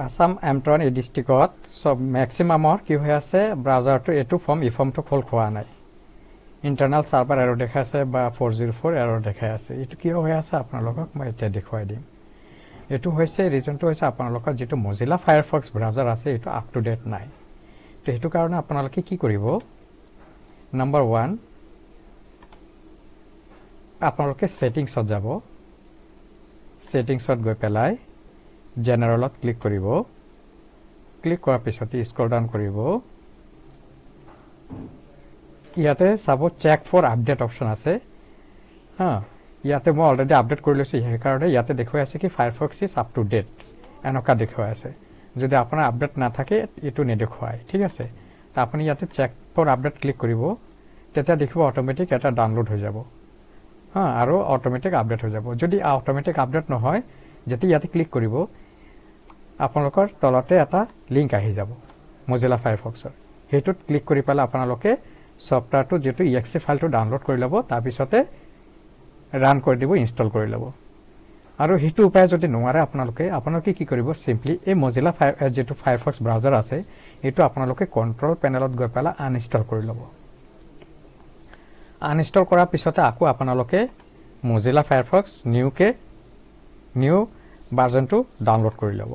আসাম এমট্ৰন এই ডিষ্ট্ৰিক্টত সব মেক্সিমামৰ কি হৈ আছে ব্ৰাউজাৰটো এইটো ফৰ্ম ই ফৰ্মটো খোল খোৱা নাই ইণ্টাৰনেল চাৰ্ভাৰ এৰৰ দেখাই আছে বা 404 এৰৰ দেখাই আছে এইটো কি হৈ আছে আপোনালোকক মই এতিয়া দেখুৱাই দিম এইটো হৈছে ৰিজনটো হৈছে আপোনালোকৰ যেটো মজিলা ফায়াৰফক্স ব্ৰাউজাৰ আছে এইটো আপ টু ডেট নাই তো এইটো কাৰণে আপোনালোকে কি কৰিব নাম্বাৰ 1 আপোনালোকে সেটিংছত যাব সেটিংছত গৈ পেলাই জেনাৰেলত ক্লিক কৰিব ক্লিক কৰাৰ পিছত স্ক্ৰল ডাউন কৰিব ইয়াতে চাব চেক ফৰ আপডেট অপশন আছে হা ইয়াতে মই অলৰেডি আপডেট কৰি লৈছো এই কাৰণে ইয়াতে দেখুৱাই আছে কি Firefox is up to date এনেকা দেখুৱাই আছে যদি আপোনাৰ আপডেট না থাকে এটো নেদেখুৱায় ঠিক আছে তা আপুনি ইয়াতে চেক ফৰ আপডেট ক্লিক কৰিব তেতিয়া দেখিব অটোমেটিক এটা ডাউনলোড হৈ যাব হা আৰু অটোমেটিক আপডেট হৈ যাব যদি অটোমেটিক আপডেট নহয় যেতিয়া ইয়াতে ক্লিক কৰিব আপোনালোকৰ তলতে এটা লিংক আহি যাব মজিলা ফায়াৰফক্সৰ হেতুত ক্লিক কৰি পালে আপোনালোকে সফটওয়্যাৰটো যেটো exe ফাইলটো ডাউনলোড কৰি লব তাৰ পিছতে ৰান কৰি দিব ইনষ্টল কৰি লব আৰু হেতু উপায় যদি নোৱাৰে আপোনালোকে কি কৰিব সিম্পলি এই মজিলা যেটো ফায়াৰফক্স ব্ৰাউজাৰ আছে এটো আপোনালোকে কন্ট্ৰোল পেনেলত গৈ পেলা আনইনষ্টল কৰি লব আনইনষ্টল কৰাৰ পিছতে আকৌ আপোনালোকে মজিলা ফায়াৰফক্স নিউ ভাৰ্জনটো ডাউনলোড কৰি লব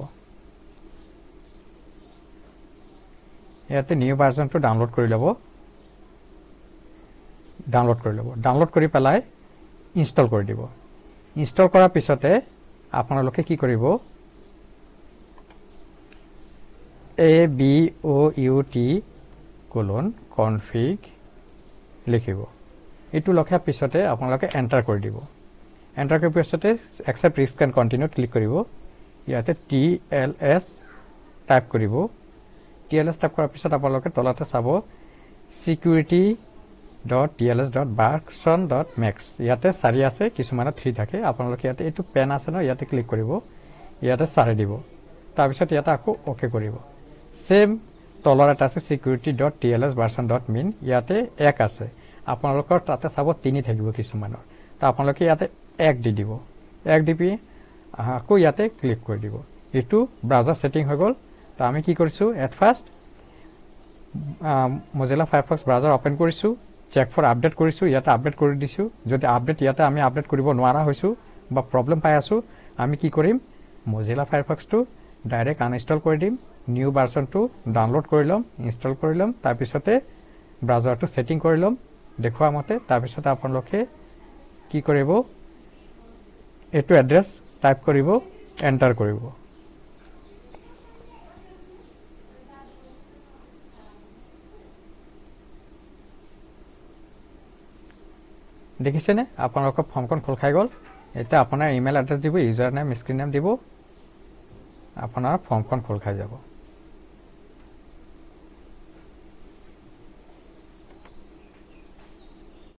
ইয়াতে নিউ ভাৰ্জনটো ডাউনলোড কৰি লব ডাউনলোড কৰি পেলাই ইনষ্টল কৰি দিব ইনষ্টল কৰাৰ পিছতে আপোনালোকে কি কৰিব about:config লিখিব এটো লখাৰ পিছতে আপোনালোকে এন্টাৰ কৰি দিব এন্টাৰ কৰাৰ পিছতে accept risk and continue click কৰিব ইয়াতে tls টাইপ কৰিব tls টাইপ কৰাৰ পিছত আপোনালোকে তলতে চাব security.tls.version.max ইয়াতে 4 আছে কিছুমানে 3 থাকে আপোনালোকে ইয়াতে এটো পেন আছে ন ইয়াতে ক্লিক কৰিব ইয়াতে 4 দিব তাৰ পিছত ইয়াতে আকৌ ওকে কৰিব সেম তলৰ এটা আছে security.tls.version.min ইয়াতে 1 আছে আপোনালোকৰ তাতে চাব 3 থাকিব কিছুমানৰ তা আপোনালোকে ইয়াতে 1 দি দিব 1 দিবি আকৌ ইয়াতে ক্লিক কৰি দিব এটো ব্ৰাউজাৰ সেটিং হৈ গল তা আমি কি কৰিছো at first Mozilla Firefox browser open কৰিছো চেক ফৰ আপডেট কৰিছো ইয়াতে আপডেট কৰি দিছো যদি আপডেট ইয়াতে আমি আপডেট কৰিব নোৱাৰা হৈছো বা প্ৰবলেম পাই আছো আমি কি কৰিম মজিলা ফায়াৰফক্সটো ডাইৰেক্ট আনইনষ্টল কৰি দিম নিউ ভাৰ্জনটো ডাউনলোড কৰি লম ইনষ্টল কৰি লম তাৰ পিছতে ব্ৰাউজাৰটো সেটিং কৰি লম দেখুৱা মতে তাৰ পিছতে আপোনালোকে কি কৰিব এটো এড্ৰেছ টাইপ কৰিব এন্টাৰ কৰিব দেখিছেনে আপোনালোকৰ ফৰ্মখন খোল খাই গল এটা আপোনাৰ ইমেইল এড্ৰেছ দিব ইউজাৰ নেম স্ক্ৰিন নেম দিব আপোনাৰ ফৰ্মখন খোল খাই যাব